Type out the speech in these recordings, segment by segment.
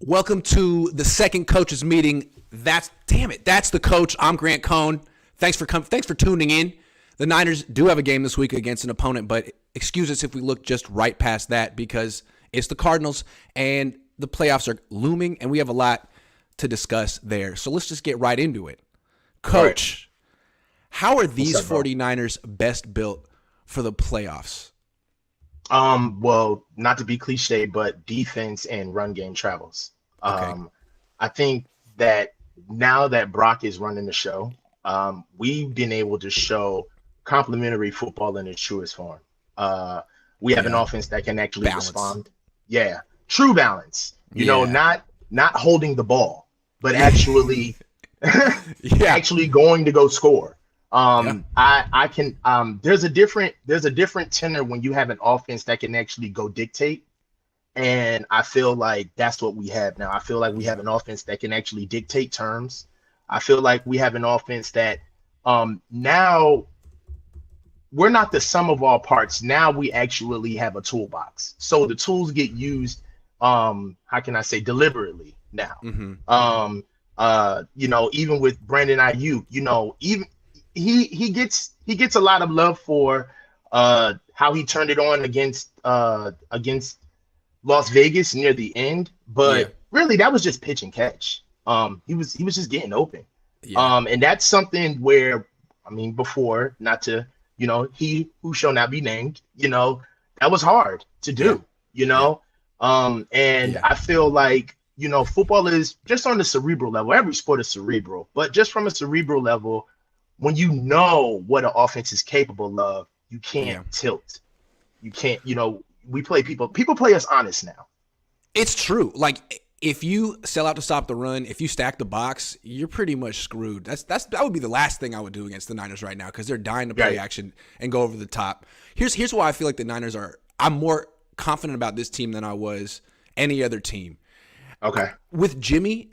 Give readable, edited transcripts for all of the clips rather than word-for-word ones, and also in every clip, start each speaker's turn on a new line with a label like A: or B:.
A: Welcome to the second coaches meeting. That's the coach. I'm Grant Cohn. Thanks for tuning in. The Niners do have a game this week against an opponent, but excuse us if we look just right past that because it's the Cardinals and the playoffs are looming and we have a lot to discuss there. So let's just get right into it. Coach, how are these 49ers best built for the playoffs?
B: Well, not to be cliche, but defense and run game travels.
A: Okay.
B: I think that now that Brock is running the show, we've been able to show complementary football in its truest form. We have an offense that can actually respond. Yeah, true balance. You know, not holding the ball, but actually actually going to go score. I can there's a different tenor when you have an offense that can actually go dictate. And I feel like that's what we have now. I feel like we have an offense that can actually dictate terms. I feel like we have an offense that now we're not the sum of all parts. Now we actually have a toolbox. So the tools get used, how can I say, deliberately now. You know, even with Brandon Ayuk, you know, even he gets a lot of love for how he turned it on against Las Vegas near the end, but really that was just pitch and catch. He was just getting open. And that's something where, I mean, before, not to, you know, he who shall not be named, you know, that was hard to do, you know? I feel like, you know, football is just on the cerebral level. Every sport is cerebral, but just from a cerebral level, when you know what an offense is capable of, you can't tilt. You can't, you know, people play us honest now.
A: It's true. Like, if you sell out to stop the run, if you stack the box, you're pretty much screwed. That would be the last thing I would do against the Niners right now because they're dying to play action and go over the top. Here's why I feel like the Niners I'm more confident about this team than I was any other team.
B: Okay.
A: With Jimmy,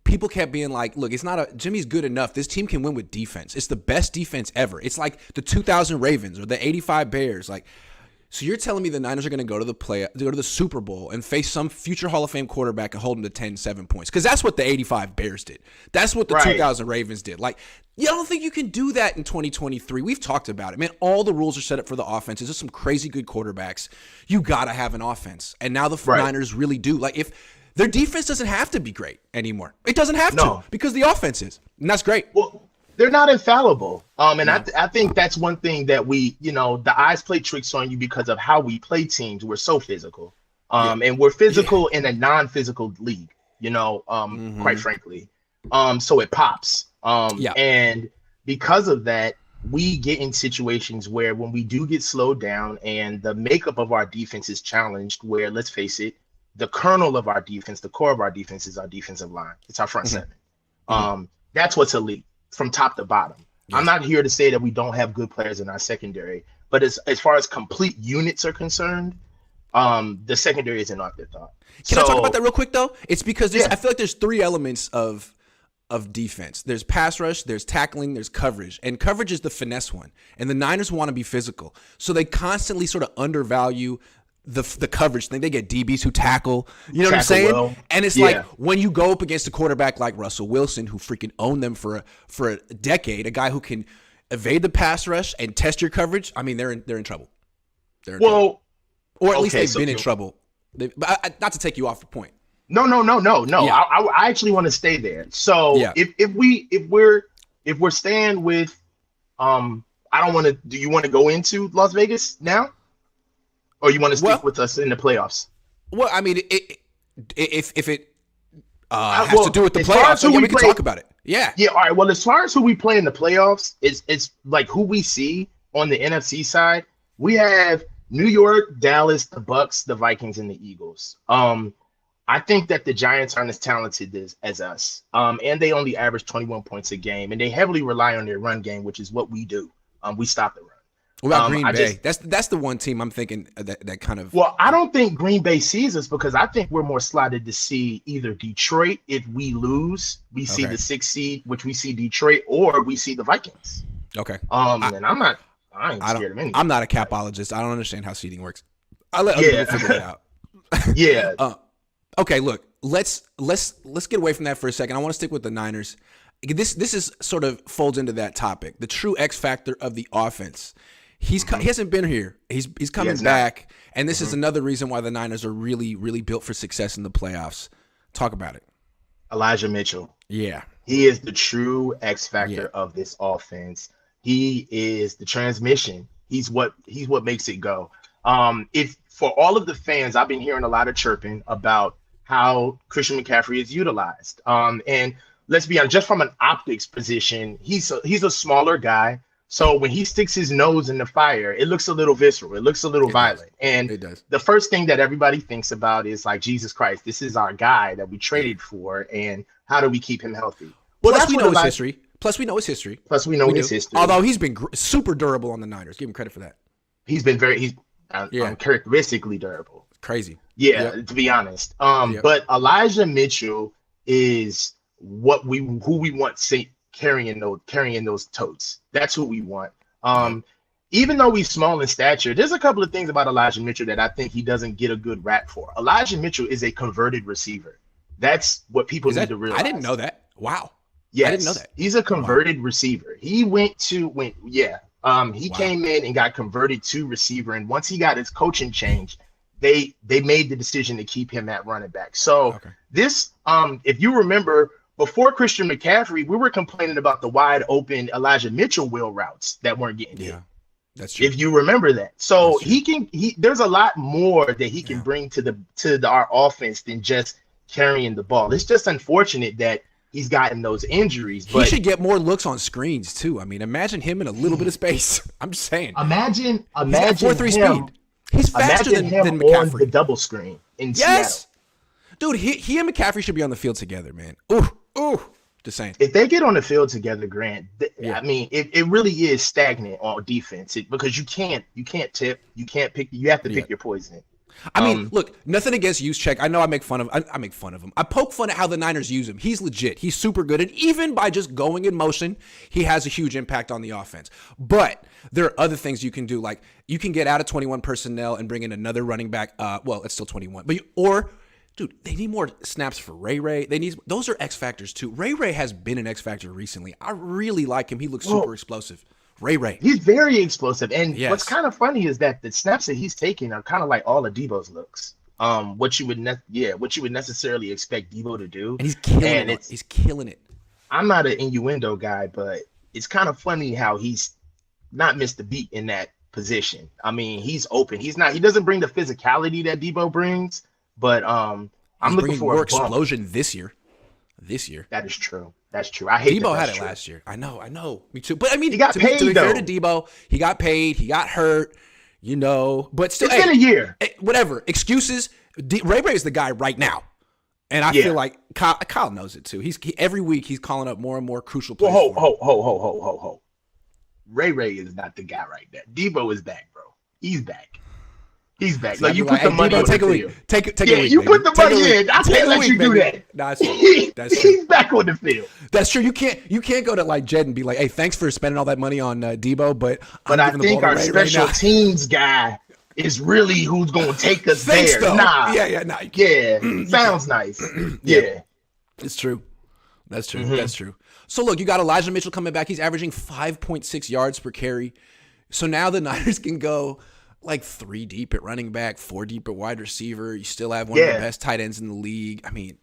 A: people kept being like, look, Jimmy's good enough. This team can win with defense. It's the best defense ever. It's like the 2000 Ravens or the 85 Bears. Like, so you're telling me the Niners are going to go to the Super Bowl and face some future Hall of Fame quarterback and hold him to 10-7 points? Because that's what the 85 Bears did. That's what the 2000 Ravens did. Like, you don't think you can do that in 2023? We've talked about it, man. All the rules are set up for the offense. There's just some crazy good quarterbacks. You got to have an offense, and now the Niners really do. Like, if their defense doesn't have to be great anymore, it doesn't have to because the offense is, and that's great.
B: Well, they're not infallible. I think that's one thing that we, you know, the eyes play tricks on you because of how we play teams. We're so physical. And we're physical in a non-physical league, you know, quite frankly. So it pops. And because of that, we get in situations where when we do get slowed down and the makeup of our defense is challenged, where, let's face it, the kernel of our defense, the core of our defense is our defensive line. It's our front seven. That's what's elite from top to bottom. I'm not here to say that we don't have good players in our secondary, but as far as complete units are concerned, the secondary is an afterthought.
A: Can I talk about that real quick though? It's because I feel like there's three elements of defense. There's pass rush, there's tackling, there's coverage. And coverage is the finesse one. And the Niners want to be physical. So they constantly sort of undervalue the coverage thing. They get DBs who tackle, you know what I'm saying? Well. And it's like when you go up against a quarterback like Russell Wilson, who freaking owned them for a decade, a guy who can evade the pass rush and test your coverage. I mean, they're in trouble. Trouble. Or at least they've been in trouble. But not to take you off the point.
B: No. Yeah. I actually want to stay there. So if we're staying with, I don't want to. Do you want to go into Las Vegas now? Or you want to stick with us in the playoffs?
A: Well, I mean, if it has to do with the playoffs, we can talk about it. Yeah.
B: All right. Well, as far as who we play in the playoffs, it's like who we see on the NFC side. We have New York, Dallas, the Bucks, the Vikings, and the Eagles. I think that the Giants aren't as talented as us, and they only average 21 points a game, and they heavily rely on their run game, which is what we do. We stop the run.
A: What about Green Bay? That's the one team I'm thinking that kind of.
B: Well, I don't think Green Bay sees us because I think we're more slotted to see either Detroit. If we lose, we see the 6th seed, which we see Detroit, or we see the Vikings.
A: Okay.
B: And I ain't scared of anything.
A: I'm not a capologist. I don't understand how seeding works. I'll let other people figure it out.
B: Yeah.
A: Okay, look, let's get away from that for a second. I want to stick with the Niners. This is sort of folds into that topic. The true X factor of the offense. He hasn't been here. He's coming back, and this is another reason why the Niners are really, really built for success in the playoffs. Talk about it.
B: Elijah Mitchell.
A: Yeah.
B: He is the true X factor of this offense. He is the transmission. He's what makes it go. If for all of the fans, I've been hearing a lot of chirping about how Christian McCaffrey is utilized. And let's be honest, just from an optics position, he's a smaller guy. So when he sticks his nose in the fire, it looks a little visceral. It looks a little violent. And
A: it does.
B: The first thing that everybody thinks about is like, Jesus Christ, this is our guy that we traded for. And how do we keep him healthy? Well,
A: Plus, we know his history. Although he's been super durable on the Niners. Give him credit for that.
B: He's been he's uncharacteristically durable.
A: Crazy.
B: Yeah, to be honest. But Elijah Mitchell is who we want carrying those totes. That's who we want. Even though he's small in stature, there's a couple of things about Elijah Mitchell that I think he doesn't get a good rap for. Elijah Mitchell is a converted receiver. That's what people need to realize.
A: I didn't know that. Wow.
B: Yes,
A: I didn't know that.
B: He's a converted receiver. He came in and got converted to receiver, and once he got his coaching change, they made the decision to keep him at running back. So this, if you remember, before Christian McCaffrey, we were complaining about the wide open Elijah Mitchell wheel routes that weren't getting hit.
A: That's true.
B: If you remember that. So there's a lot more that he can bring to our offense than just carrying the ball. It's just unfortunate that he's gotten those injuries. But
A: he should get more looks on screens too. I mean, imagine him in a little bit of space. I'm just saying.
B: Imagine
A: 4.3 speed. He's faster than McCaffrey.
B: On the double screen in Seattle.
A: Dude, he and McCaffrey should be on the field together, man. Ooh. Just saying.
B: If they get on the field together, Grant, I mean, it really is stagnant on defense because you can't tip, you can't pick, you have to pick your poison.
A: I mean, look, nothing against Juszczyk. I know I make fun of him. I poke fun at how the Niners use him. He's legit. He's super good. And even by just going in motion, he has a huge impact on the offense. But there are other things you can do. Like you can get out of 21 personnel and bring in another running back. Well, it's still 21. Dude, they need more snaps for Ray. Those are X factors too. Ray has been an X factor recently. I really like him. He looks super explosive. Ray.
B: He's very explosive. And what's kind of funny is that the snaps that he's taking are kind of like all of Debo's looks. What you would necessarily expect Debo to do.
A: And he's killing it. He's killing it.
B: I'm not an innuendo guy, but it's kind of funny how he's not missed a beat in that position. I mean, he's open. He doesn't bring the physicality that Debo brings, but I'm looking for
A: more explosion this year.
B: That is true. That's true. I hate
A: Debo had it last year. I know. Me too. But I mean,
B: he got paid,
A: to be fair to Debo, he got paid. He got hurt. But still,
B: it's been a year.
A: Whatever excuses. Ray is the guy right now, and I feel like Kyle knows it too. Every week he's calling up more and more crucial plays.
B: Ho. Ray is not the guy right now. Debo is back, bro. He's back. He's back. Like you put the money on the field.
A: Take a week.
B: You put the money in. I can't let you do that.
A: That's true.
B: He's back on the field.
A: That's true. You can't go to like Jed and be like, hey, thanks for spending all that money on Debo, but
B: I think our special teams guy is really who's going to take us there.
A: Though.
B: Nah.
A: Yeah.
B: Sounds nice. Yeah.
A: It's true. That's true. That's true. So look, you got Elijah Mitchell coming back. He's averaging 5.6 yards per carry. So now the Niners can go like 3 deep at running back, 4 deep at wide receiver. You still have one of the best tight ends in the league. I mean,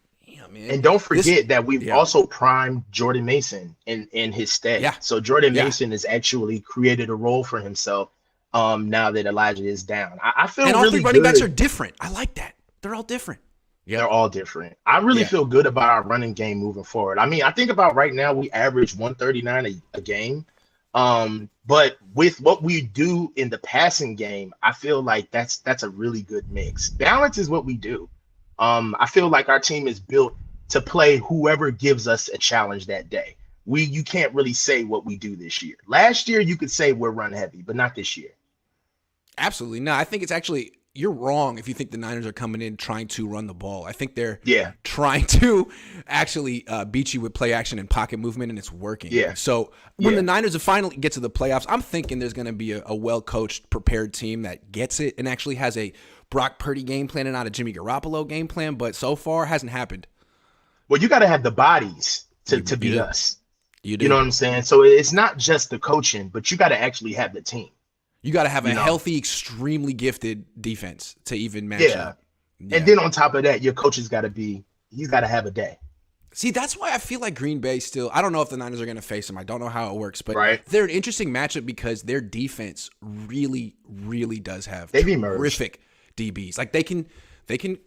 A: man.
B: And don't forget that we've also primed Jordan Mason in his stead. Yeah. So Jordan Mason has actually created a role for himself now that Elijah is down. I feel
A: and
B: really
A: all 3 running backs are different. I like that. They're all different.
B: Yeah, they're all different. I really feel good about our running game moving forward. I mean, I think about right now we average 139 a game. But with what we do in the passing game, I feel like that's a really good mix. Balance is what we do. I feel like our team is built to play whoever gives us a challenge that day. You can't really say what we do this year. Last year, you could say we're run heavy, but not this year.
A: Absolutely. No, I think it's actually, you're wrong if you think the Niners are coming in trying to run the ball. I think they're trying to actually beat you with play action and pocket movement, and it's working.
B: Yeah.
A: So when the Niners finally get to the playoffs, I'm thinking there's going to be a well-coached, prepared team that gets it and actually has a Brock Purdy game plan and not a Jimmy Garoppolo game plan, but so far hasn't happened.
B: Well, you got to have the bodies to beat us. You know what I'm saying? So it's not just the coaching, but you got to actually have the team.
A: You got to have a healthy, extremely gifted defense to even match up. Yeah.
B: And then on top of that, your coach has got to he's got to have a day.
A: See, that's why I feel like Green Bay still, I don't know if the Niners are going to face them. I don't know how it works, but they're an interesting matchup because their defense really, really does have terrific DBs. Like they can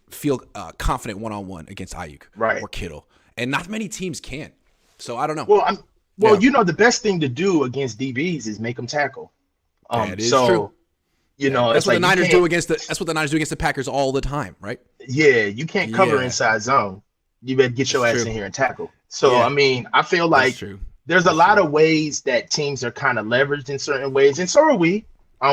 A: feel confident one-on-one against Ayuk or Kittle. And not many teams can. So I don't know.
B: Well, the best thing to do against DBs is make them tackle.
A: That is true.
B: That's
A: what the Niners do against the Packers all the time, right?
B: Yeah, you can't cover inside zone. You better get your ass in here and tackle. So I mean, I feel like there's a lot of ways that teams are kind of leveraged in certain ways, and so are we.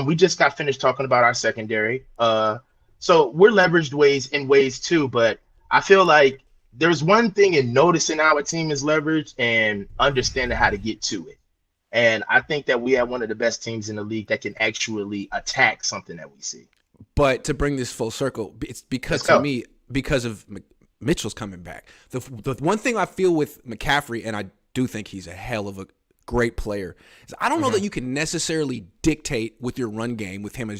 B: We just got finished talking about our secondary. So we're leveraged in ways too, but I feel like there's one thing in noticing our team is leveraged and understanding how to get to it. And I think that we have one of the best teams in the league that can actually attack something that we see.
A: But to bring this full circle, it's because of Mitchell's coming back. The one thing I feel with McCaffrey, and I do think he's a hell of a great player, is I don't know that you can necessarily dictate with your run game with him as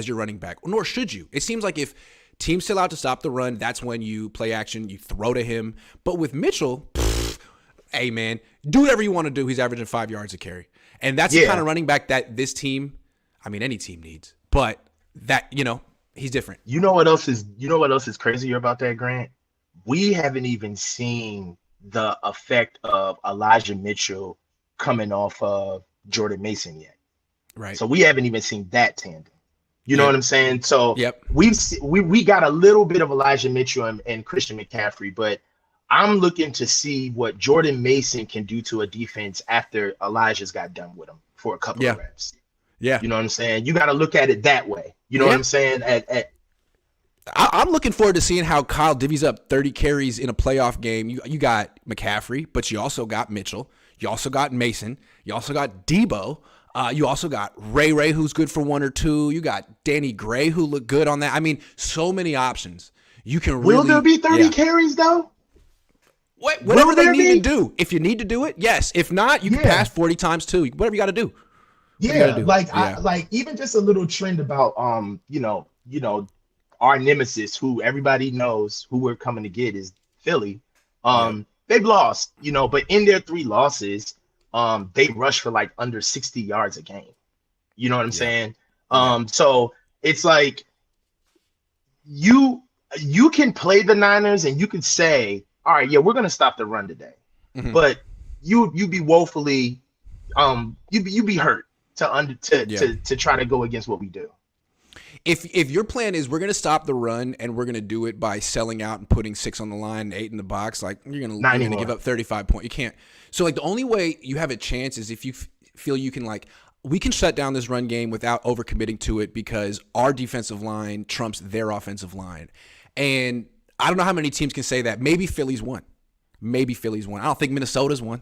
A: your running back, nor should you. It seems like if teams still out to stop the run, that's when you play action, you throw to him. But with Mitchell, hey, man, do whatever you want to do. He's averaging 5 yards a carry. And that's the kind of running back that this team, I mean, any team needs. But that, he's different.
B: You know what else is crazier about that, Grant? We haven't even seen the effect of Elijah Mitchell coming off of Jordan Mason yet.
A: Right.
B: So we haven't even seen that tandem. You know what I'm saying? So we got a little bit of Elijah Mitchell and Christian McCaffrey, but I'm looking to see what Jordan Mason can do to a defense after Elijah's got done with him for a couple of reps. Yeah. You know what I'm saying? You got to look at it that way. You know what I'm saying?
A: I'm looking forward to seeing how Kyle divvies up 30 carries in a playoff game. You got McCaffrey, but you also got Mitchell. You also got Mason. You also got Debo. You also got Ray, who's good for 1 or 2. You got Danny Gray, who looked good on that. I mean, so many options. You can really.
B: Will there be 30 carries, though?
A: Whatever they need to do. If you need to do it, yes. If not, you can pass 40 times too. Whatever you got to do.
B: Like even just a little trend about our nemesis, who everybody knows who we're coming to get, is Philly. They've lost, but in their 3 losses, they rush for like under 60 yards a game. You know what I'm saying? So it's like you can play the Niners and you can say, all right, we're gonna stop the run today, but you be woefully, you be hurt to try to go against what we do.
A: If your plan is we're gonna stop the run and we're gonna do it by selling out and putting 6 on the line and 8 in the box, like you're gonna give up 35 points. You can't. So like the only way you have a chance is if you feel you can we can shut down this run game without overcommitting to it because our defensive line trumps their offensive line. And I don't know how many teams can say that. Maybe Philly's won. I don't think Minnesota's won.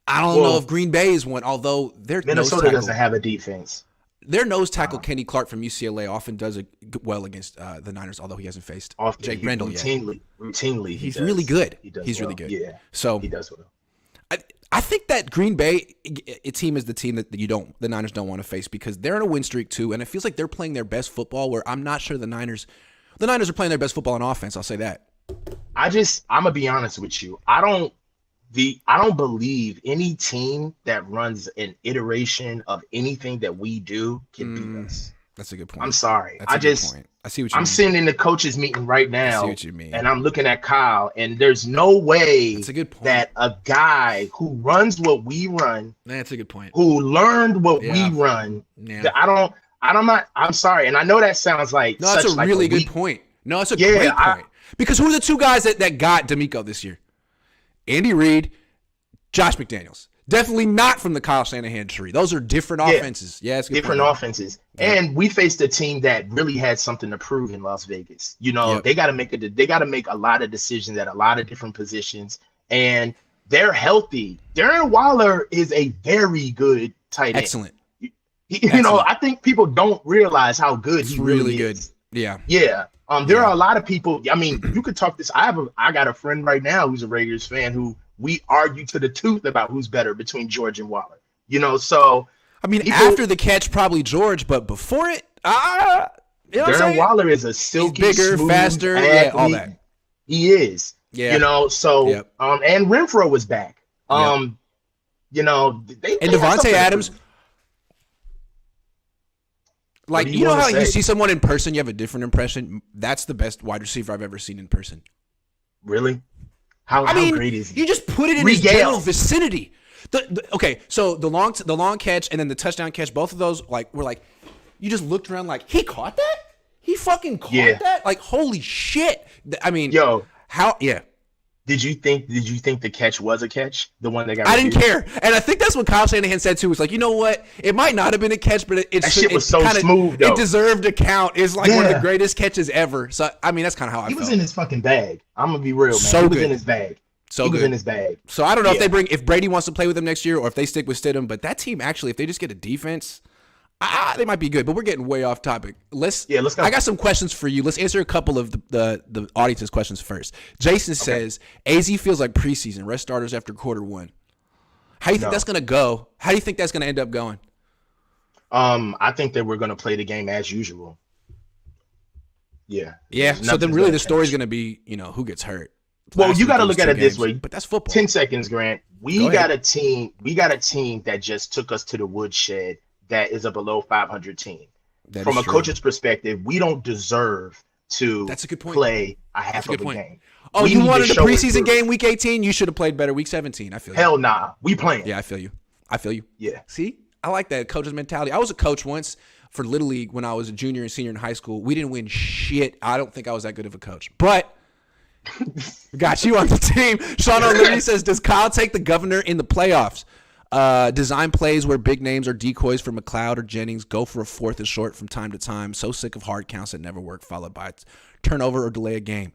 A: I don't know if Green Bay is one, although
B: Minnesota doesn't have a defense.
A: Their nose tackle, Kenny Clark from UCLA, often does well against the Niners, although he hasn't faced Jake Brendel yet.
B: Routinely,
A: he's really good.
B: He's
A: really good.
B: Yeah,
A: so
B: he does well.
A: I think that Green Bay team is the team that the Niners don't want to face because they're in a win streak too, and it feels like they're playing their best football. Where I'm not sure the Niners are playing their best football on offense. I'll say that.
B: I'm gonna be honest with you. I don't believe any team that runs an iteration of anything that we do can beat us.
A: That's a good point.
B: I'm sorry.
A: I see what you mean.
B: I'm sitting in the coaches meeting right now.
A: I see what you mean.
B: And I'm looking at Kyle, and there's no way
A: that's a good point.
B: That a guy who runs what we run,
A: that's a good point.
B: Who learned what we run. Yeah. I'm sorry. And I know that sounds like
A: no, that's a really good point. No, it's a great point. Because who are the 2 guys that got D'Amico this year? Andy Reid, Josh McDaniels. Definitely not from the Kyle Shanahan tree. Those are different offenses. Yeah, it's a good
B: different
A: point.
B: offenses. Yeah. And we faced a team that really had something to prove in Las Vegas. You know,
A: Yep.
B: they got to make a lot of decisions at a lot of different positions, and they're healthy. Darren Waller is a very good tight end.
A: Excellent.
B: You know, I think people don't realize how good he really
A: good.
B: is.
A: Yeah.
B: Yeah. There are a lot of people. I mean, you could talk this. I got a friend right now who's a Raiders fan who we argue to the tooth about who's better between George and Waller. You know, so
A: I mean, after the catch, probably George, but before it, you know
B: Darren Waller is a silky,
A: he's bigger,
B: smooth
A: faster,
B: athlete.
A: yeah, all that.
B: He is. Yeah. You know, so and Renfro was back. You know,
A: and Devontae Adams. Like, you know how you see someone in person, you have a different impression? That's the best wide receiver I've ever seen in person.
B: Really? How great is he?
A: You just put it in his general vicinity. Okay, so the long catch and then the touchdown catch, both of those, like, were like, you just looked around like, he caught that? He fucking caught that? Like, holy shit. I mean, Did you think the catch was a catch? The one that got I didn't care. And I think that's what Kyle Shanahan said too. Was like, you know what? It might not have been a catch, but that shit was so smooth, though. It deserved a count. It's like one of the greatest catches ever. So I mean, that's kind of how I felt.
B: He was in his fucking bag. I'm gonna be real, man.
A: So
B: he
A: was
B: in his bag.
A: He
B: was in his bag.
A: So I don't know if Brady wants to play with him next year or if they stick with Stidham, but that team actually, if they just get a defense, they might be good. But we're getting way off topic. Let's go. I got some questions for you. Let's answer a couple of the audience's questions first. Jason says, AZ feels like preseason. Rest starters after quarter one. How do you think that's going to go? How do you think that's going to end up going?
B: I think that we're going to play the game as usual. Yeah.
A: Yeah. So then really the story's going to be, you know, who gets hurt.
B: Well, you got to look at it this way.
A: But that's football.
B: 10 seconds, Grant. We got a team that just took us to the woodshed that is a below 500 team. From a coach's perspective, we don't deserve to play a half of a game.
A: Oh, you wanted a preseason game week 18? You should have played better week 17. I feel you.
B: Hell nah. We playing.
A: Yeah, I feel you.
B: Yeah.
A: See? I like that coach's mentality. I was a coach once for Little League when I was a junior and senior in high school. We didn't win shit. I don't think I was that good of a coach. But got you on the team. Sean O'Leary says, does Kyle take the governor in the playoffs? Design plays where big names are decoys for McLeod or Jennings. Go for a 4th and short from time to time. So sick of hard counts that never work, followed by turnover or delay a game.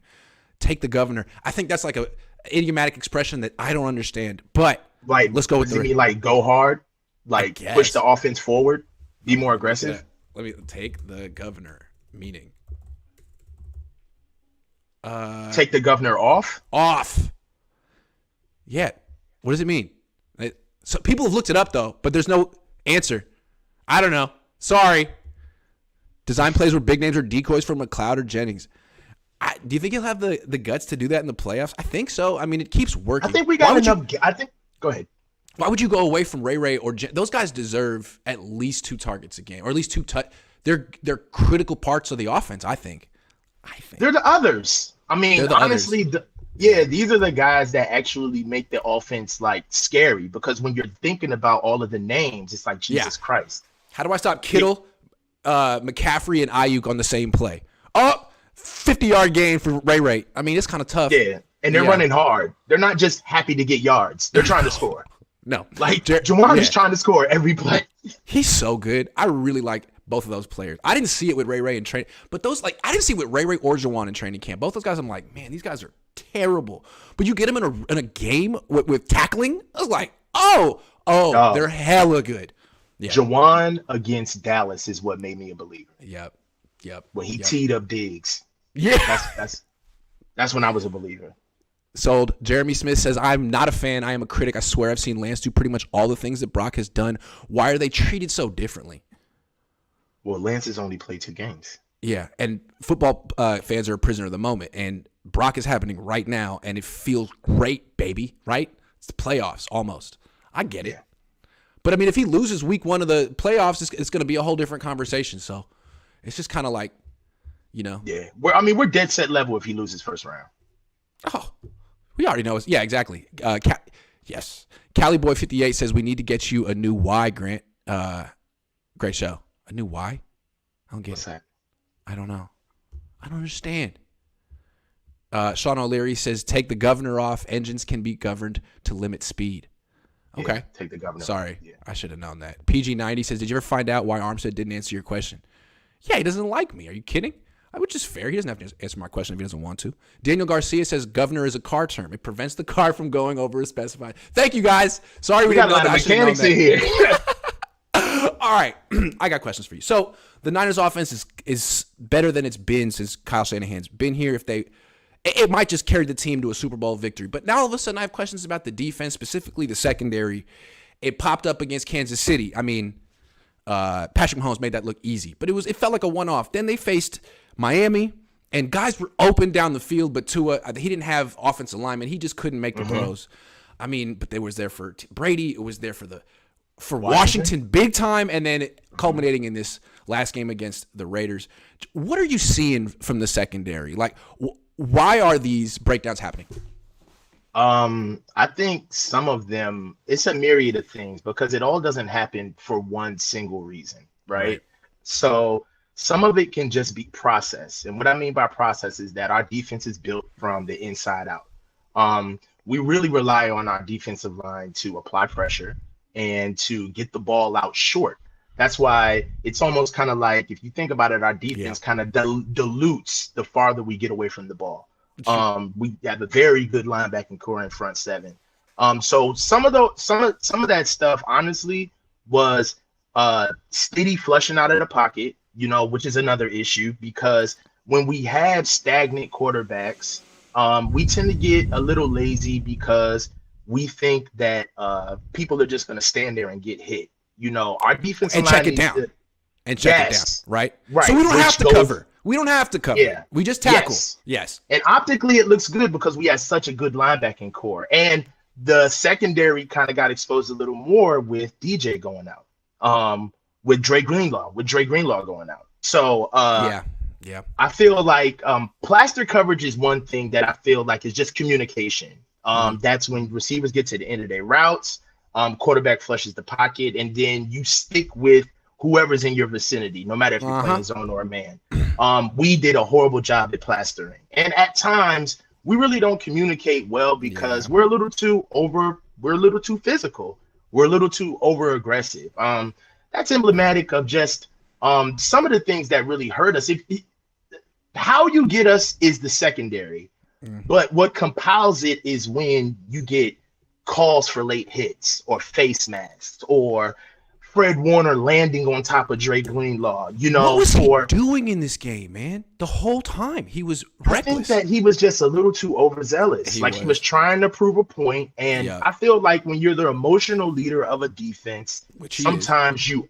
A: Take the governor. I think that's like a idiomatic expression that I don't understand. But let's go with
B: the. Mean like go hard, like push the offense forward, be more aggressive.
A: Yeah. Let me take the governor. Meaning.
B: Take the governor off.
A: Yeah. What does it mean? So people have looked it up though, but there's no answer. I don't know. Sorry. Design plays where big names are decoys for McLeod or Jennings. Do you think he'll have the guts to do that in the playoffs? I think so. I mean, it keeps working.
B: I think we got enough. Go ahead.
A: Why would you go away from Ray or those guys deserve at least 2 targets a game, or at least 2 They're critical parts of the offense. I think
B: they're the others. I mean, honestly, these are the guys that actually make the offense like scary because when you're thinking about all of the names, it's like Jesus Christ.
A: How do I stop Kittle, McCaffrey, and Ayuk on the same play? 50-yard gain for Ray. I mean, it's kind of tough.
B: Yeah, and they're running hard. They're not just happy to get yards. They're trying to score.
A: No.
B: Like, Jamar is trying to score every play.
A: He's so good. I really like both of those players. I didn't see it with Ray in training, but I didn't see it with Ray or Jawan in training camp. Both those guys, I'm like, man, these guys are terrible. But you get them in a game with tackling, I was like, they're hella good. Yeah.
B: Jawan against Dallas is what made me a believer.
A: Yep.
B: When he teed up Diggs.
A: Yeah.
B: That's when I was a believer.
A: Sold. Jeremy Smith says, I'm not a fan. I am a critic. I swear I've seen Lance do pretty much all the things that Brock has done. Why are they treated so differently?
B: Well, Lance has only played 2 games.
A: Yeah, and football fans are a prisoner of the moment, and Brock is happening right now, and it feels great, baby, right? It's the playoffs, almost. I get it. But, I mean, if he loses week 1 of the playoffs, it's going to be a whole different conversation. So it's just kind of like, you know.
B: Yeah, we're dead set level if he loses first round.
A: Oh, we already know. Yeah, exactly. Yes. Caliboy58 says we need to get you a new Y, Grant. Great show. A new Y? I don't get
B: What's that?
A: I don't know. I don't understand. Sean O'Leary says take the governor off. Engines can be governed to limit speed. Okay.
B: Take the governor.
A: Sorry.
B: Yeah.
A: I should have known that. PG90 says, did you ever find out why Armstead didn't answer your question? Yeah, he doesn't like me. Are you kidding? Which is fair. He doesn't have to answer my question if he doesn't want to. Daniel Garcia says governor is a car term. It prevents the car from going over a specified. Thank you, guys. Sorry we didn't know that.
B: Got a lot of mechanics in here.
A: All right. I got questions for you. So the Niners offense is better than it's been since Kyle Shanahan's been here. It might just carry the team to a Super Bowl victory. But now all of a sudden I have questions about the defense, specifically the secondary. It popped up against Kansas City. I mean, Patrick Mahomes made that look easy, but it felt like a one-off. Then they faced Miami, and guys were open down the field, but Tua, he didn't have offensive linemen. He just couldn't make the throws. I mean, but they was there for Brady. It was there for Washington big time, and then culminating in this last game against the Raiders. What are you seeing from the secondary? Like, why are these breakdowns happening?
B: I think some of them, it's a myriad of things because it all doesn't happen for one single reason, right? So some of it can just be process. And what I mean by process is that our defense is built from the inside out. We really rely on our defensive line to apply pressure and to get the ball out short. That's why it's almost kind of like, if you think about it, our defense kind of dilutes the farther we get away from the ball. We have a very good linebacking core in front seven. So some of that stuff, honestly, was steady flushing out of the pocket, which is another issue because when we have stagnant quarterbacks, we tend to get a little lazy because we think that people are just going to stand there and get hit. Our defensive
A: and
B: line
A: check it down. Check it down, right? So we don't have to cover. We don't have to cover.
B: Yeah.
A: We just tackle. Yes.
B: And optically, it looks good because we have such a good linebacking core. And the secondary kind of got exposed a little more with DJ going out, with Dre Greenlaw going out. So,
A: yeah.
B: I feel like plaster coverage is one thing that I feel like is just communication. That's when receivers get to the end of their routes, quarterback flushes the pocket, and then you stick with whoever's in your vicinity, no matter if you're playing zone or a man. We did a horrible job at plastering. And at times, we really don't communicate well because we're a little too physical. We're a little too over aggressive. That's emblematic of just some of the things that really hurt us. How you get us is the secondary, but what compiles it is when you get calls for late hits or face masks or Fred Warner landing on top of Dre Greenlaw,
A: What was he doing in this game, man? The whole time he was reckless.
B: I think that he was just a little too overzealous. He was trying to prove a point, and I feel like when you're the emotional leader of a defense, sometimes you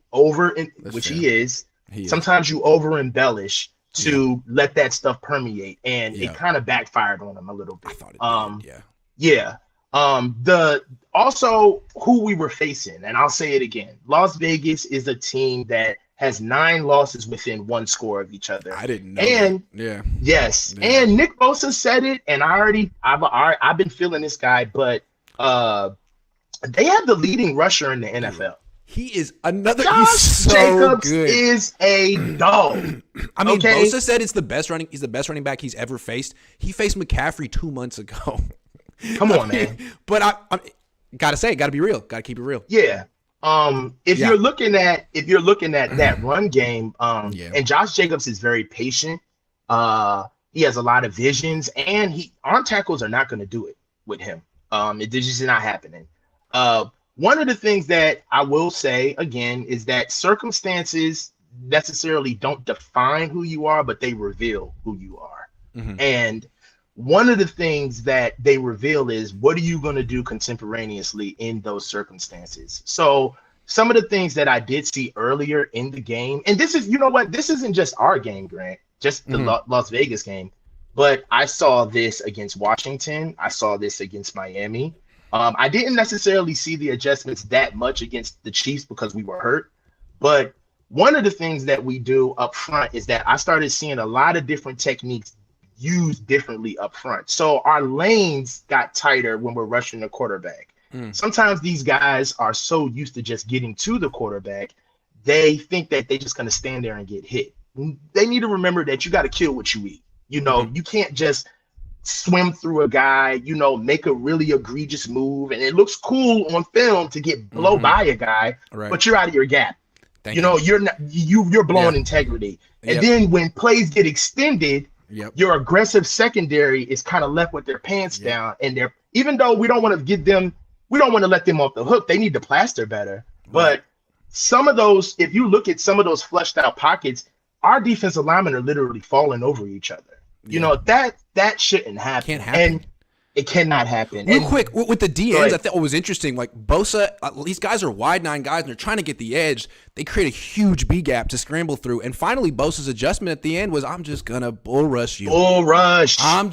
B: sometimes you over embellish to let that stuff permeate, and it kind of backfired on him a little bit.
A: I thought it did,
B: Also who we were facing, and I'll say it again, Las Vegas is a team that has 9 losses within one score of each other.
A: I didn't know.
B: And and Nick Bosa said it, and I've been feeling this guy, but they have the leading rusher in the NFL.
A: He is another.
B: Josh Jacobs is a dog.
A: I mean, Bosa said he's the best running back he's ever faced. He faced McCaffrey 2 months ago.
B: Come on, man.
A: But I gotta say, gotta be real. Gotta keep it real.
B: Yeah. If you're looking at that run game, and Josh Jacobs is very patient. He has a lot of visions, and arm tackles are not going to do it with him. It's just not happening. One of the things that I will say again is that circumstances necessarily don't define who you are, but they reveal who you are. And one of the things that they reveal is, what are you going to do contemporaneously in those circumstances? So some of the things that I did see earlier in the game, and this is, this isn't just our game, Grant, just the Las Vegas game, but I saw this against Washington. I saw this against Miami. I didn't necessarily see the adjustments that much against the Chiefs because we were hurt. But one of the things that we do up front is that I started seeing a lot of different techniques used differently up front. So our lanes got tighter when we're rushing the quarterback. Sometimes these guys are so used to just getting to the quarterback, they think that they're just going to stand there and get hit. They need to remember that you got to kill what you eat. You can't just swim through a guy, make a really egregious move, and it looks cool on film to get blow by a guy, but you're out of your gap. You're not you're blowing integrity. And then when plays get extended, your aggressive secondary is kind of left with their pants down, and even though we don't want to let them off the hook, they need to plaster better. But some of those, if you look at some of those flushed out pockets, our defensive linemen are literally falling over each other. That shouldn't happen.
A: Can't happen.
B: And it cannot happen.
A: Real quick, with the DNs, I thought what was interesting, like Bosa, these guys are wide 9 guys, and they're trying to get the edge. They create a huge B gap to scramble through. And finally, Bosa's adjustment at the end was, I'm just going to bull rush you.
B: Bull rush.
A: And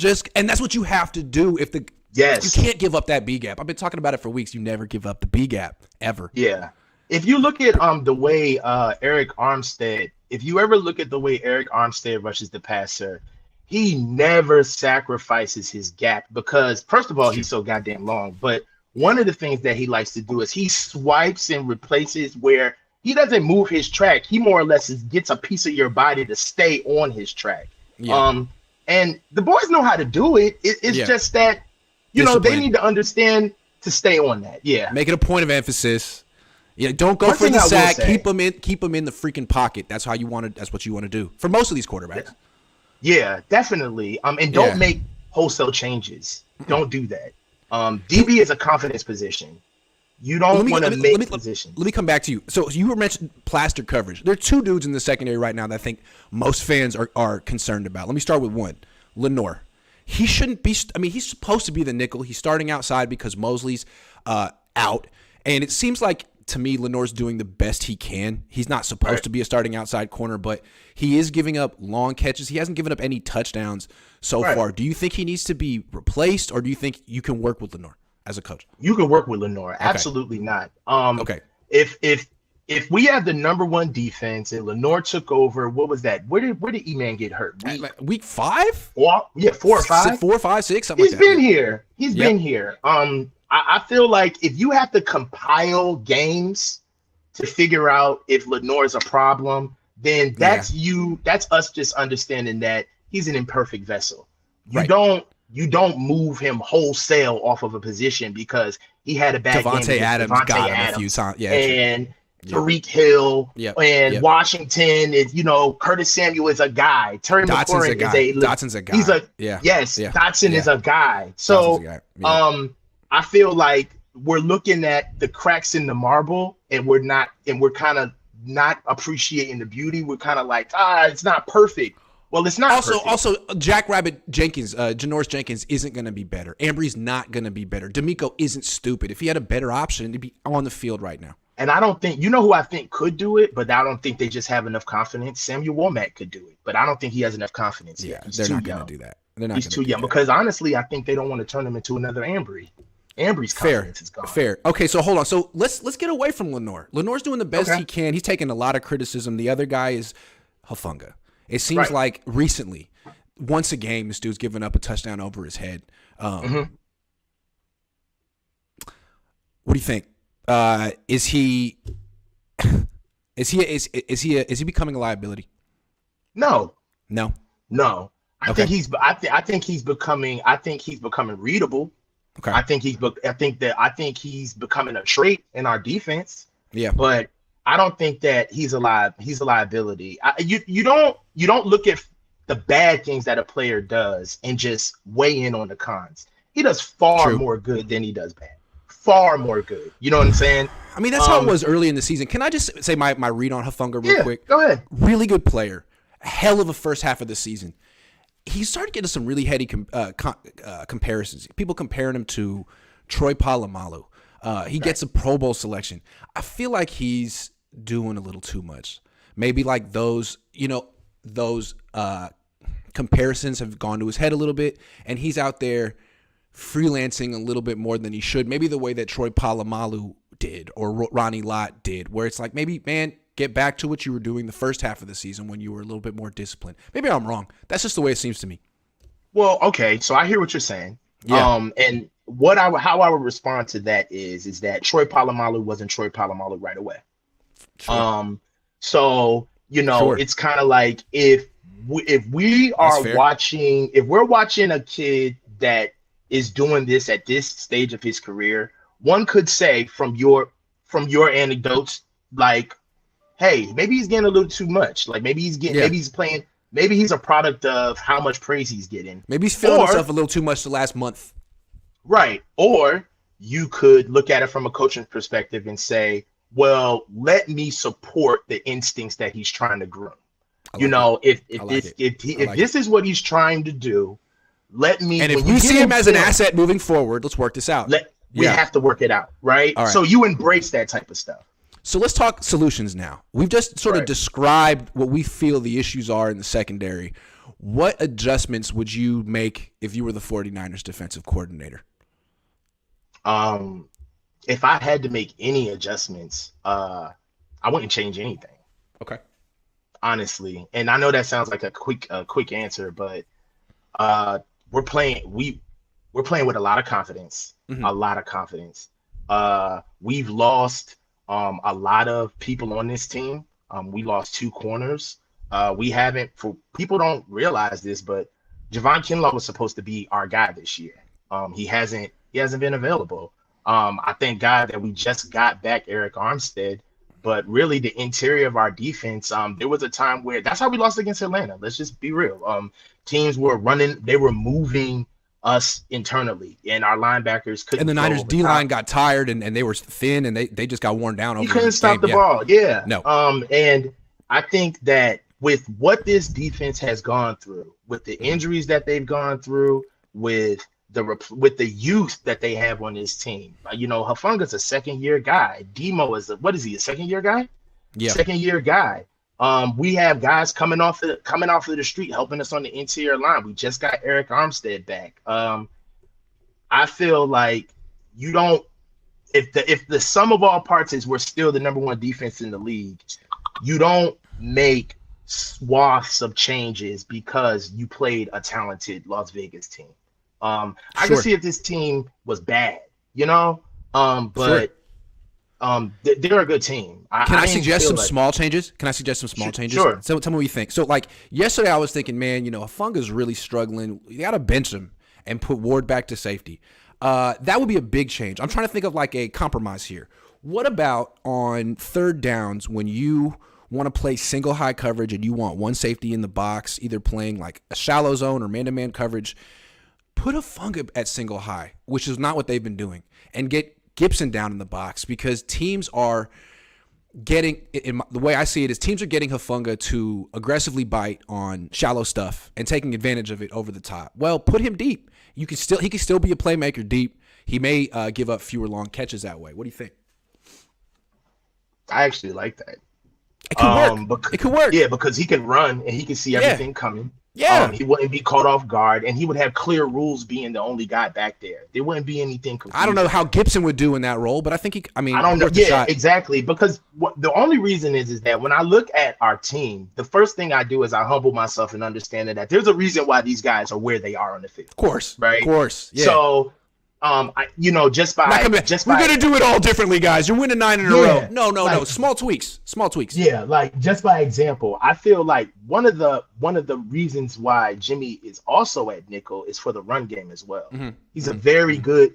A: that's what you have to do. You can't give up that B gap. I've been talking about it for weeks. You never give up the B gap, ever.
B: Yeah. If you look at the way Eric Armstead, if you ever look at the way Eric Armstead rushes the passer, he never sacrifices his gap because, first of all, he's so goddamn long. But one of the things that he likes to do is he swipes and replaces where he doesn't move his track. He more or less gets a piece of your body to stay on his track. Yeah. And the boys know how to do it. It's just that, they need to understand to stay on that. Yeah.
A: Make it a point of emphasis. Yeah, don't go for the sack. Keep them in the freaking pocket. That's how you want to. That's what you want to do for most of these quarterbacks.
B: Yeah, definitely. And don't make wholesale changes. Don't do that. DB is a confidence position. You don't want to make positions.
A: Let me come back to you. So you were mentioning plaster coverage. There are 2 dudes in the secondary right now that I think most fans are concerned about. Let me start with one, Lenore. He shouldn't be. I mean, he's supposed to be the nickel. He's starting outside because Mosley's out, and it seems like, to me, Lenore's doing the best he can. He's not supposed to be a starting outside corner, but he is giving up long catches. He hasn't given up any touchdowns so far. Do you think he needs to be replaced, or do you think you can work with Lenore as a coach?
B: You can work with Lenore. Okay. Absolutely not. If we had the number 1 defense and Lenore took over, what was that? Where did E-Man get hurt?
A: Week 5?
B: 4 or 5?
A: 4 or 5, 6, something like that.
B: He's been here. He's been here. I feel like if you have to compile games to figure out if Lenore is a problem, then that's us just understanding that he's an imperfect vessel. You don't move him wholesale off of a position because he had a bad game.
A: Adams got him a few times. Yeah,
B: and Tariq Hill and Washington is, Curtis Samuel is a guy. Terry McLaurin
A: Dotson's a guy.
B: Dotson is a guy. So I feel like we're looking at the cracks in the marble and we're kind of not appreciating the beauty. We're kind of like, it's not perfect. Well, it's not perfect.
A: Also, Jackrabbit Jenkins, Janoris Jenkins isn't going to be better. Ambry's not going to be better. D'Amico isn't stupid. If he had a better option, he'd be on the field right now.
B: And I don't think, who I think could do it, but I don't think they just have enough confidence. Samuel Womack could do it, but I don't think he has enough confidence yet.
A: They're not going to do that.
B: He's too young because honestly, I think they don't want to turn him into another Ambry. Ambry's confidence is gone.
A: Fair. Okay, so hold on. So let's get away from Lenore. Lenore's doing the best he can. He's taking a lot of criticism. The other guy is Hufanga. It seems like recently, once a game, this dude's giving up a touchdown over his head. What do you think? Is he becoming a liability?
B: No. I think he's becoming readable. Okay. I think he's becoming a trait in our defense.
A: Yeah.
B: But I don't think that he's a liability. You don't look at the bad things that a player does and just weigh in on the cons. He does far more good than he does bad. Far more good. You know what I'm saying?
A: I mean, that's how it was early in the season. Can I just say my read on Hufanga real quick?
B: Go ahead.
A: Really good player. Hell of a first half of the season. He started getting some really heady comparisons. People comparing him to Troy Polamalu. He gets a Pro Bowl selection. I feel like he's doing a little too much. Maybe like those comparisons have gone to his head a little bit, and he's out there freelancing a little bit more than he should. Maybe the way that Troy Polamalu did or Ronnie Lott did, where it's like, maybe, man, get back to what you were doing the first half of the season when you were a little bit more disciplined. Maybe I'm wrong. That's just the way it seems to me.
B: Well, okay, so I hear what you're saying.
A: Yeah.
B: And how I would respond to that is that Troy Polamalu wasn't Troy Polamalu right away. Sure. So, it's kind of like if we're watching a kid that is doing this at this stage of his career, one could say from your anecdotes, like, hey, maybe he's getting a little too much. Like maybe he's playing, maybe he's a product of how much praise he's getting.
A: Maybe he's feeling himself a little too much the last month.
B: Right. Or you could look at it from a coaching perspective and say, well, let me support the instincts that he's trying to groom. If this is what he's trying to do, let me.
A: And if we see him as an asset moving forward, let's work this out.
B: We have to work it out, right? So you embrace that type of stuff.
A: So let's talk solutions now. We've just sort of described what we feel the issues are in the secondary. What adjustments would you make if you were the 49ers defensive coordinator?
B: If I had to make any adjustments, I wouldn't change anything.
A: Okay.
B: Honestly. And I know that sounds like a quick answer, but we're playing with a lot of confidence.
A: Mm-hmm.
B: A lot of confidence. We've lost a lot of people on this team. We lost 2 corners. People don't realize this, but Javon Kinlaw was supposed to be our guy this year. He hasn't been available. I thank God that we just got back Eric Armstead, but really the interior of our defense, there was a time where that's how we lost against Atlanta. Let's just be real. Teams were they were moving us internally, and our linebackers couldn't.
A: And the Niners D-line got tired, and they were thin, and they just got worn down.
B: You couldn't stop the ball. Yeah.
A: No.
B: And I think that with what this defense has gone through, with the injuries that they've gone through, with the youth that they have on this team, Hufunga's a second-year guy. Demo is a second-year guy?
A: Yeah.
B: Second-year guy. We have guys coming off of the street helping us on the interior line. We just got Eric Armstead back. I feel like if the sum of all parts is we're still the number 1 defense in the league, you don't make swaths of changes because you played a talented Las Vegas team. I can see if this team was bad, but they're a good team.
A: Can I suggest some small changes?
B: Sure.
A: So tell me what you think. So like yesterday I was thinking, man, Hufunga's really struggling. You got to bench him and put Ward back to safety. That would be a big change. I'm trying to think of like a compromise here. What about on third downs when you want to play single high coverage and you want one safety in the box, either playing like a shallow zone or man-to-man coverage, put Hufunga at single high, which is not what they've been doing, and get Gibson down in the box, because teams are getting, the way I see it is teams are getting Hufunga to aggressively bite on shallow stuff and taking advantage of it over the top. Well, put him deep. He can still be a playmaker deep. He may give up fewer long catches that way. What do you think?
B: I actually like that.
A: It could work. It could work.
B: Yeah, because he can run and he can see everything coming.
A: Yeah.
B: He wouldn't be caught off guard, and he would have clear rules being the only guy back there. There wouldn't be anything confusing.
A: I don't know how Gibson would do in that role, but I think I don't
B: know. Yeah, exactly. Because the only reason is that when I look at our team, the first thing I do is I humble myself and understand that there's a reason why these guys are where they are on the field.
A: Of course.
B: Right?
A: Of course. Yeah.
B: So we're
A: gonna do it all differently, guys. You're winning 9 in a row. No. Small tweaks.
B: Yeah, like just by example, I feel like one of the reasons why Jimmy is also at nickel is for the run game as well.
A: Mm-hmm.
B: He's a very good.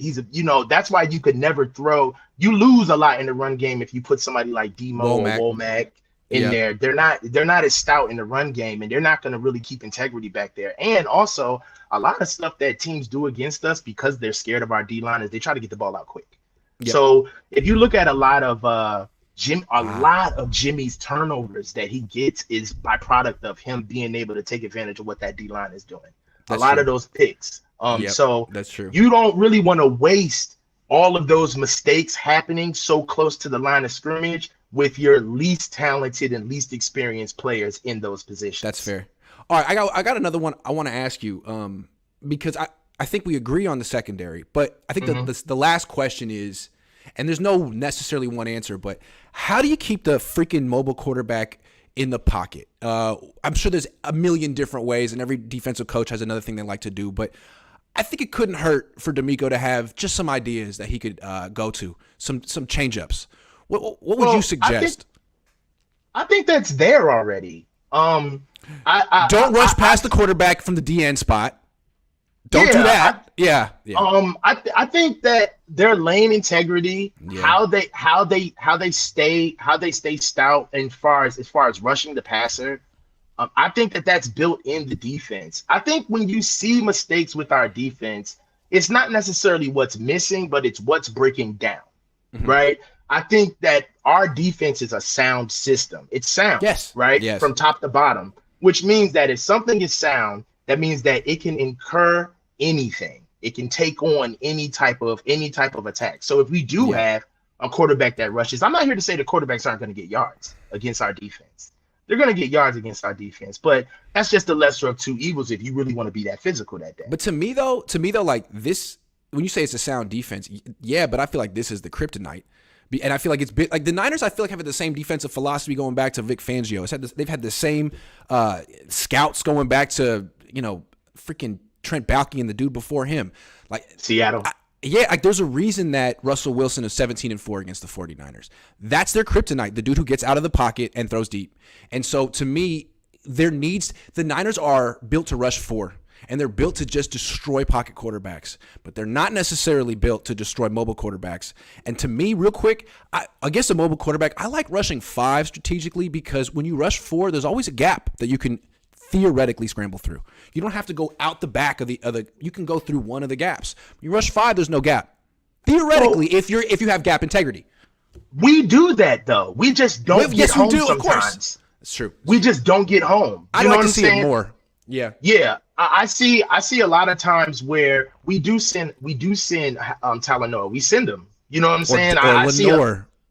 B: That's why you could never throw. You lose a lot in the run game if you put somebody like Demo or Womack in there. They're not as stout in the run game, and they're not going to really keep integrity back there. And also, a lot of stuff that teams do against us because they're scared of our D-line is they try to get the ball out quick. Yep. So if you look at a lot of Jimmy's turnovers that he gets is byproduct of him being able to take advantage of what that D-line is doing. That's a lot of those picks. So
A: that's true.
B: You don't really want to waste all of those mistakes happening so close to the line of scrimmage with your least talented and least experienced players in those positions.
A: That's fair. All right, I got another one I want to ask you, because I think we agree on the secondary, but I think the last question is, and there's no necessarily one answer, but how do you keep the freaking mobile quarterback in the pocket? I'm sure there's a million different ways, and every defensive coach has another thing they like to do, but I think it couldn't hurt for D'Amico to have just some ideas that he could go to, some change-ups. What would you suggest?
B: I think that's there already.
A: Don't rush past the quarterback from the DN spot. Don't do
B: Yeah,
A: that. Yeah.
B: I think that their lane integrity,
A: Yeah.
B: how they stay stout as far as rushing the passer. I think that that's built in the defense. I think when you see mistakes with our defense, it's not necessarily what's missing, but it's what's breaking down,
A: Mhm.
B: right? I think that our defense is a sound system. It's sound,
A: Yes.
B: right?
A: Yes.
B: From top to bottom, which means that if something is sound, that means that it can incur anything. It can take on any type of attack. So if we do
A: Yeah.
B: have a quarterback that rushes, I'm not here to say the quarterbacks aren't going to get yards against our defense. They're going to get yards against our defense, but that's just the lesser of two evils if you really want to be that physical that day.
A: But to me though, like this, when you say it's a sound defense, yeah, but I feel like this is the kryptonite. And I feel like it's been like the Niners. I feel like have had the same defensive philosophy going back to Vic Fangio. They've had the same scouts going back to freaking Trent Baalke and the dude before him. Like
B: Seattle.
A: Yeah, like there's a reason that Russell Wilson is 17-4 against the 49ers. That's their kryptonite, the dude who gets out of the pocket and throws deep. And so to me, the Niners are built to rush 4, and they're built to just destroy pocket quarterbacks, but they're not necessarily built to destroy mobile quarterbacks. And to me, real quick, against a mobile quarterback, I like rushing 5 strategically because when you rush 4, there's always a gap that you can theoretically scramble through. You don't have to go out the back of the other. You can go through one of the gaps. When you rush 5, there's no gap. Theoretically, if you have gap integrity.
B: We do that though. We just don't get home sometimes. Of course.
A: That's true.
B: We just don't get home.
A: I'd like to see it more. Yeah.
B: Yeah. I see a lot of times where we do send Talanoa. We send them. You know what I'm saying?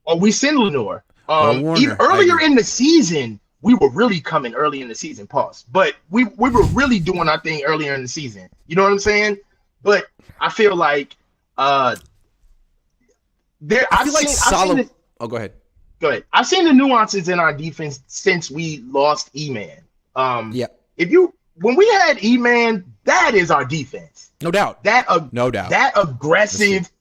B: Or we send Lenore. Even earlier in the season, we were really coming early in the season, but we were really doing our thing earlier in the season. You know what I'm saying? But I feel like go ahead. Go ahead. I've seen the nuances in our defense since we lost E-Man. When we had E-Man, that is our defense.
A: No doubt.
B: No doubt. That aggressive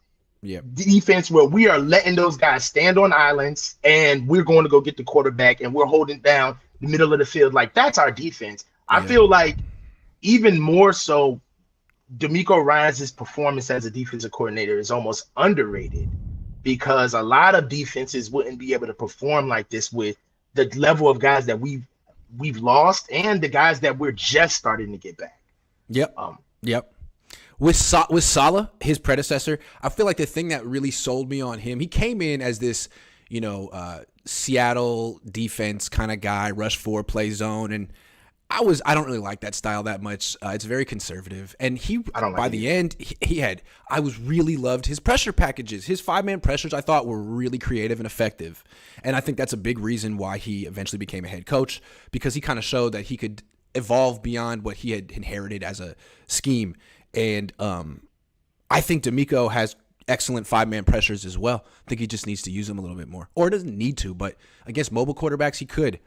B: defense where we are letting those guys stand on islands and we're going to go get the quarterback and we're holding down the middle of the field. Like, that's our defense. I feel like even more so, DeMeco Ryans' performance as a defensive coordinator is almost underrated because a lot of defenses wouldn't be able to perform like this with the level of guys that we've lost and the guys that we're just starting to get back.
A: Yep. With Saleh, his predecessor, I feel like the thing that really sold me on him, he came in as this, Seattle defense kind of guy, rush 4, play zone, and I don't really like that style that much. It's very conservative, and I really loved his pressure packages. His 5-man pressures I thought were really creative and effective, and I think that's a big reason why he eventually became a head coach because he kind of showed that he could evolve beyond what he had inherited as a scheme. And I think DeMeco has excellent 5-man pressures as well. I think he just needs to use them a little bit more. Or doesn't need to, but against mobile quarterbacks, he could.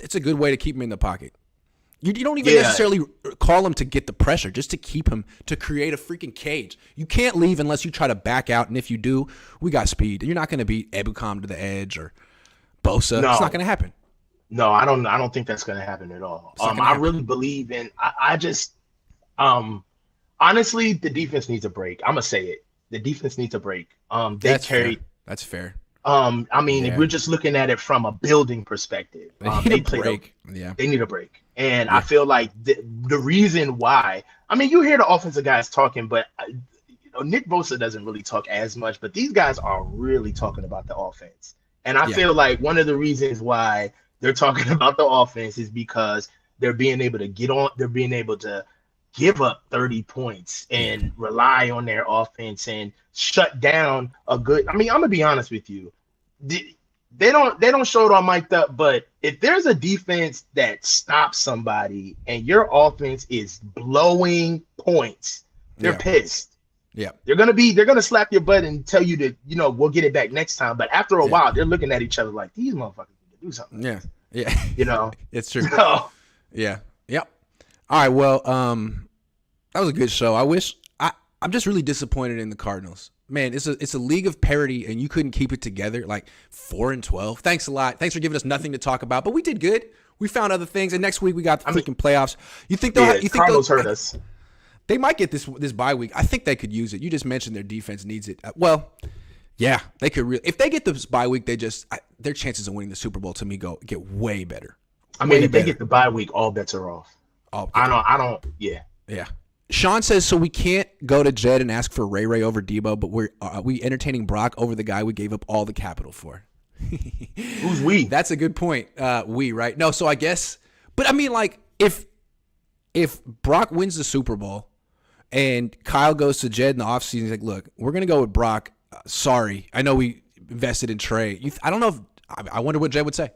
A: It's a good way to keep him in the pocket. You don't even necessarily call him to get the pressure, just to keep him, to create a freaking cage. You can't leave unless you try to back out, and if you do, we got speed. You're not going to beat Ebukam to the edge or Bosa. No. It's not going to happen.
B: No, I don't think that's going to happen at all. I really believe in honestly, the defense needs a break. I'm gonna say it. The defense needs a break.
A: That's fair.
B: If we're just looking at it from a building perspective, they need a break. And I feel like the reason why, you hear the offensive guys talking, but Nick Bosa doesn't really talk as much, but these guys are really talking about the offense. And I feel like one of the reasons why they're talking about the offense is because they're being able to give up 30 points and rely on their offense and shut down a good. I'm gonna be honest with you. They don't show it all mic'd up, but if there's a defense that stops somebody and your offense is blowing points, they're pissed.
A: Yeah.
B: They're gonna slap your butt and tell you to, we'll get it back next time. But after a while, they're looking at each other like, these motherfuckers need to do something.
A: Yeah. Yeah. It's true.
B: So,
A: yeah. Yep. All right. Well, that was a good show. I'm just really disappointed in the Cardinals. Man, it's a league of parity, and you couldn't keep it together. Like 4-12. Thanks a lot. Thanks for giving us nothing to talk about, but we did good. We found other things, and next week we got the freaking playoffs. You think Cardinals
B: hurt us?
A: They might get this bye week. I think they could use it. You just mentioned their defense needs it. Well, yeah, they could really. If they get this bye week, their chances of winning the Super Bowl to me get way better.
B: I mean, if they get the bye week, all bets are off.
A: Oh,
B: I don't. Yeah.
A: Yeah. Sean says, so we can't go to Jed and ask for Ray over Debo, but we entertaining Brock over the guy we gave up all the capital for.
B: Who's we?
A: That's a good point. We, right? No, so I guess, but I mean, like, if Brock wins the Super Bowl and Kyle goes to Jed in the offseason, he's like, look, we're going to go with Brock. Sorry. I know we invested in Trey. I don't know if, I wonder what Jed would say.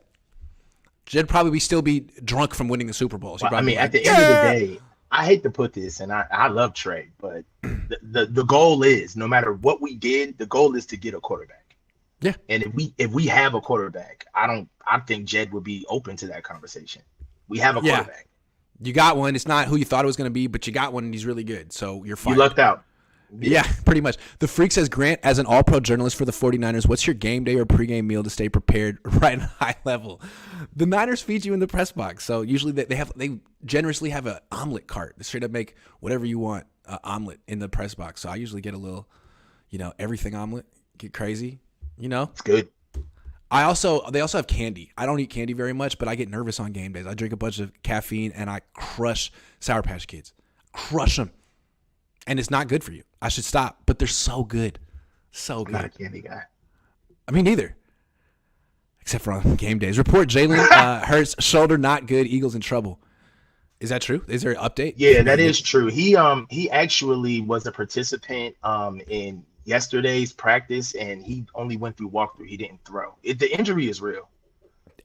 A: Jed probably still be drunk from winning the Super Bowl.
B: Well, I mean, at the end of the day, I hate to put this, and I love Trey, but the goal is, no matter what we did, the goal is to get a quarterback.
A: Yeah.
B: And if we have a quarterback, I think Jed would be open to that conversation. We have a quarterback.
A: You got one. It's not who you thought it was going to be, but you got one, and he's really good. So you're fine.
B: You lucked out.
A: Yeah, pretty much. The Freak says, Grant, as an all-pro journalist for the 49ers, what's your game day or pregame meal to stay prepared right at a high level? The Niners feed you in the press box. So usually they generously have an omelet cart. They straight up make whatever you want omelet in the press box. So I usually get a little, everything omelet. Get crazy,
B: It's good.
A: They also have candy. I don't eat candy very much, but I get nervous on game days. I drink a bunch of caffeine and I crush Sour Patch Kids. Crush them. And it's not good for you. I should stop, but they're so good. So good.
B: I'm not a candy guy.
A: I mean, neither. Except for on game days. Report Jalen Hurts, shoulder not good, Eagles in trouble. Is that true? Is there an update?
B: Yeah, that is true. He actually was a participant in yesterday's practice, and he only went through walkthrough. He didn't throw. The injury is real.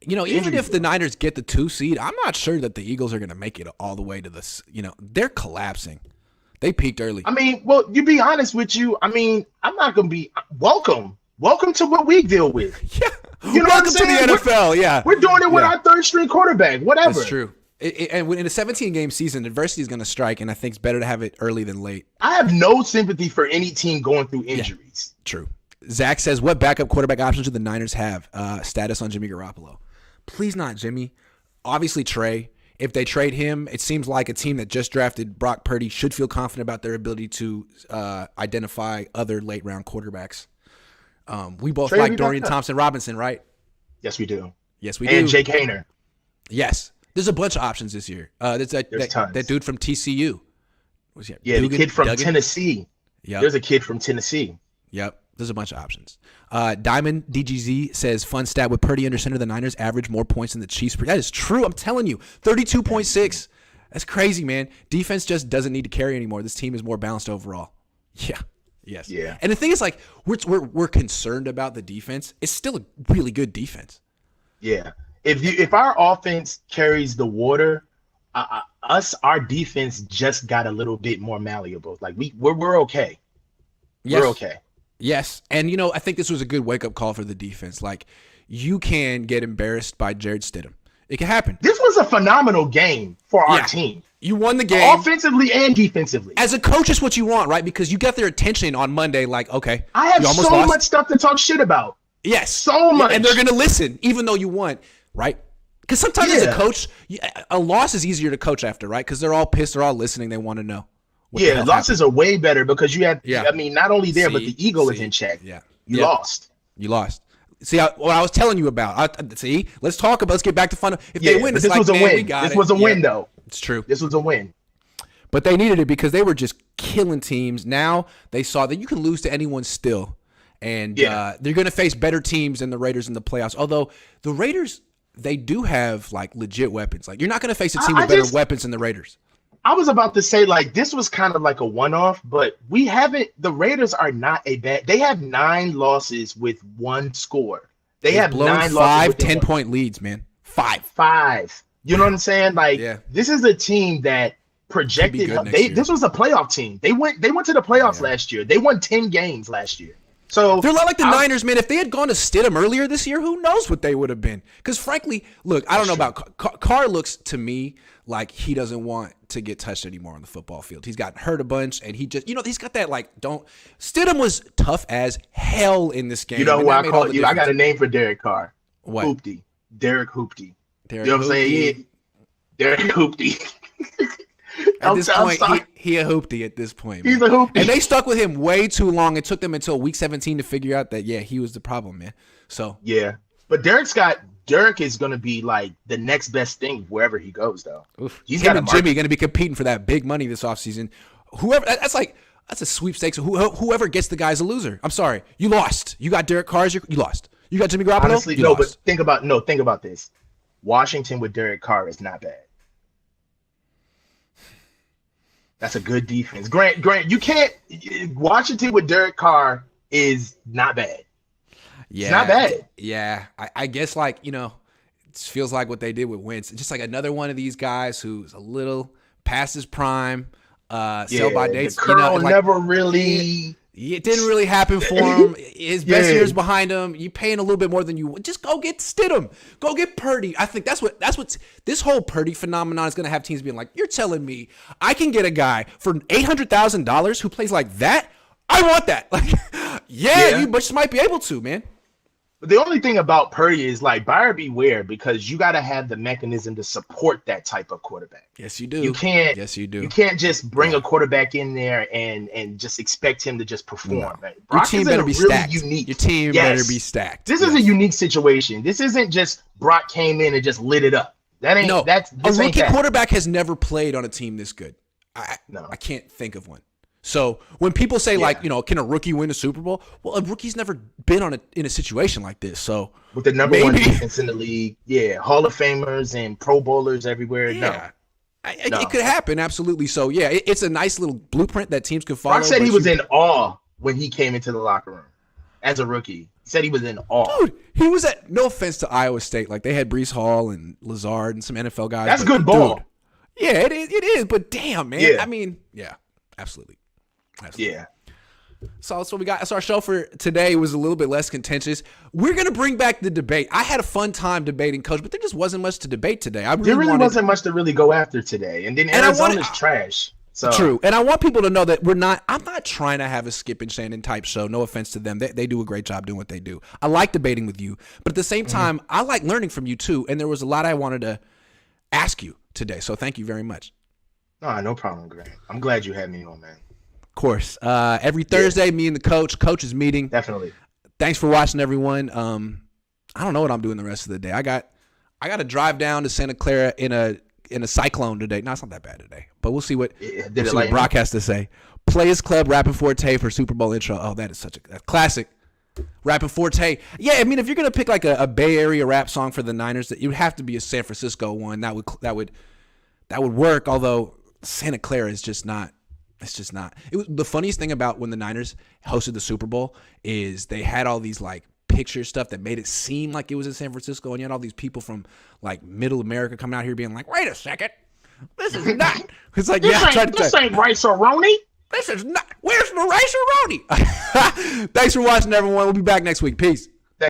A: Even if the Niners get the 2 seed, I'm not sure that the Eagles are going to make it all the way to this. They're collapsing. They peaked early.
B: I mean, well, to be honest with you, I mean, I'm not going to be welcome. Welcome to what we deal with.
A: Yeah.
B: You know
A: Welcome
B: what I'm saying?
A: to the NFL.
B: We're doing it with our third string quarterback, whatever.
A: That's true. And in a 17-game season, adversity is going to strike, and I think it's better to have it early than late.
B: I have no sympathy for any team going through injuries.
A: Yeah, true. Zach says, what backup quarterback options do the Niners have? Status on Jimmy Garoppolo. Please not Jimmy. Obviously Trey. If they trade him, it seems like a team that just drafted Brock Purdy should feel confident about their ability to identify other late-round quarterbacks. We both like Dorian Thompson-Robinson, right?
B: Yes, we do.
A: Yes, we do.
B: And Jake Hayner.
A: Yes. There's a bunch of options this year. There's tons. That dude from TCU.
B: What's he? Yeah, the kid from Tennessee.
A: Yep.
B: There's a kid from Tennessee.
A: Yep. There's a bunch of options. Diamond DGZ says, fun stat, with Purdy under center, the Niners average more points than the Chiefs. That is true. I'm telling you. 32.6. That's crazy, man. Defense just doesn't need to carry anymore. This team is more balanced overall. Yeah. Yes.
B: Yeah.
A: And the thing is, like, we're concerned about the defense. It's still a really good defense.
B: Yeah. If our offense carries the water, our defense just got a little bit more malleable. Like we're okay.
A: Yes.
B: We're okay.
A: Yes. And, I think this was a good wake-up call for the defense. Like, you can get embarrassed by Jared Stidham. It can happen.
B: This was a phenomenal game for our team.
A: You won the game.
B: Offensively and defensively.
A: As a coach, it's what you want, right? Because you got their attention on Monday, like, okay.
B: I have so much stuff to talk shit about.
A: Yes.
B: So much.
A: And they're going to listen, even though you won, right? Because sometimes as a coach, a loss is easier to coach after, right? Because they're all pissed. They're all listening. They want to know.
B: Losses are way better because you had, I mean, not only there, but the ego is in check.
A: Yeah.
B: You lost.
A: You lost. See, what I was telling you about. Let's get back to fun. If they win,
B: this was a win. This was a win, though.
A: It's true.
B: This was a win.
A: But they needed it because they were just killing teams. Now they saw that you can lose to anyone still. And they're going to face better teams than the Raiders in the playoffs. Although the Raiders, they do have, like, legit weapons. Like, you're not going to face a team with better weapons than the Raiders.
B: I was about to say, like, this was kind of like a one-off, but the Raiders are not they have 9 losses with 1 score. They have 9 losses with
A: 10-point leads, man.
B: 5. You know what I'm saying? Like, this is a team that projected, this was a playoff team. They went to the playoffs last year. They won 10 games last year. So
A: they're a lot like the Niners, man. If they had gone to Stidham earlier this year, who knows what they would have been? Because frankly, look, I don't know about Carr. Looks to me like he doesn't want to get touched anymore on the football field. He's gotten hurt a bunch, and he just, he's got that Stidham was tough as hell in this game.
B: You know who I call you? I got a name for Derek Carr.
A: What?
B: Derek Hoopty. You know what I'm saying? Derek Hoopty.
A: At this point, he a hoopty at this point. Man.
B: He's a hoopty.
A: And they stuck with him way too long. It took them until week 17 to figure out that, yeah, he was the problem, man. So
B: yeah. But Derek is going to be like the next best thing wherever he goes, though.
A: Oof.
B: He's
A: him and Jimmy going to be competing for that big money this offseason. Whoever, that's a sweepstakes. Whoever gets the guy's a loser. I'm sorry. You lost. You got Derek Carr, you lost. You got Jimmy Garoppolo?
B: Honestly,
A: you
B: no,
A: lost.
B: but think about this. Washington with Derek Carr is not bad. That's a good defense. Grant, you can't. Washington with Derek Carr is not bad.
A: Yeah,
B: it's not bad.
A: Yeah, I guess it feels like what they did with Wentz. Just like another one of these guys who's a little past his prime. Sell by dates.
B: The curl never really.
A: It didn't really happen for him. His best years behind him. You paying a little bit more than you. Just go get Stidham. Go get Purdy. I think that's what this whole Purdy phenomenon is going to have teams being like. You're telling me I can get a guy for $800,000 who plays like that? I want that. Like, yeah. You just might be able to, man.
B: But the only thing about Purdy is like buyer beware because you got to have the mechanism to support that type of quarterback.
A: Yes, you do.
B: You can't.
A: Yes, you do.
B: You can't just bring a quarterback in there and just expect him to just perform.
A: No.
B: Right?
A: Your team better be stacked.
B: Unique.
A: Your team better be stacked.
B: This is a unique situation. This isn't just Brock came in and just lit it up. That ain't. No, a
A: rookie quarterback has never played on a team this good. I can't think of one. So when people say can a rookie win a Super Bowl? Well, a rookie's never been in a situation like this. So
B: with the number one defense in the league, Hall of Famers and Pro Bowlers everywhere.
A: Yeah. No. It could happen, absolutely. So it's a nice little blueprint that teams could follow.
B: Brock said he was in awe when he came into the locker room as a rookie. He said he was in awe.
A: Dude, he was at. No offense to Iowa State, like they had Breece Hall and Lazard and some NFL guys.
B: That's good ball.
A: Dude, yeah, it is. But damn, man. Yeah. I mean, absolutely.
B: Yeah.
A: So that's what we got. So our show for today was a little bit less contentious. We're going to bring back the debate. I had a fun time debating Coach, but there just wasn't much to debate today.
B: There really wasn't much to really go after today. And then Arizona's trash. So.
A: True. And I want people to know that I'm not trying to have a Skip and Shannon type show. No offense to them. They do a great job doing what they do. I like debating with you. But at the same time, I like learning from you too. And there was a lot I wanted to ask you today. So thank you very much.
B: No problem, Grant. I'm glad you had me on, man.
A: Course. Every Thursday, me and the coach's meeting.
B: Definitely.
A: Thanks for watching, everyone. I don't know what I'm doing the rest of the day. I got to drive down to Santa Clara in a cyclone today. No, it's not that bad today, but we'll see what Brock has to say. Players Club Rapping Forte for Super Bowl intro. Oh, that is such a classic. Rapping Forte. Yeah, I mean, if you're gonna pick like a Bay Area rap song for the Niners, it would have to be a San Francisco one. That would work. Although Santa Clara is just not. It's just not. It was the funniest thing about when the Niners hosted the Super Bowl is they had all these like picture stuff that made it seem like it was in San Francisco, and you had all these people from like Middle America coming out here being like, "Wait a second, this is not." It's like,
B: this ain't rice-a-roni.
A: This is not. Where's the rice-a-roni? Thanks for watching, everyone. We'll be back next week. Peace.